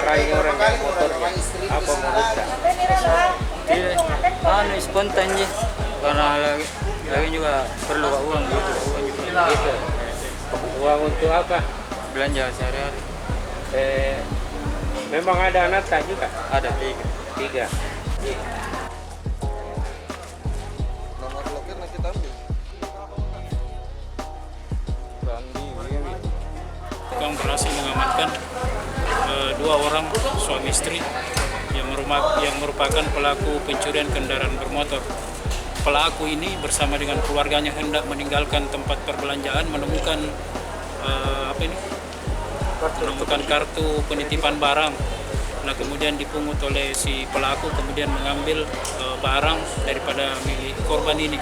marahin orang yang motornya. Apa menurut? Spontan aja karena lagi juga perlu uang gitu, uang juga Gitu. Uang untuk apa? belanja sehari-hari. Memang ada nata juga. Ada tiga. Nomor login yang kita ambil. Kami berhasil mengamankan dua orang suami istri yang merupakan pelaku pencurian kendaraan bermotor. Pelaku ini bersama dengan keluarganya hendak meninggalkan tempat perbelanjaan, menemukan kartu penitipan barang. Nah, kemudian dipungut oleh si pelaku, kemudian mengambil barang daripada milik korban ini.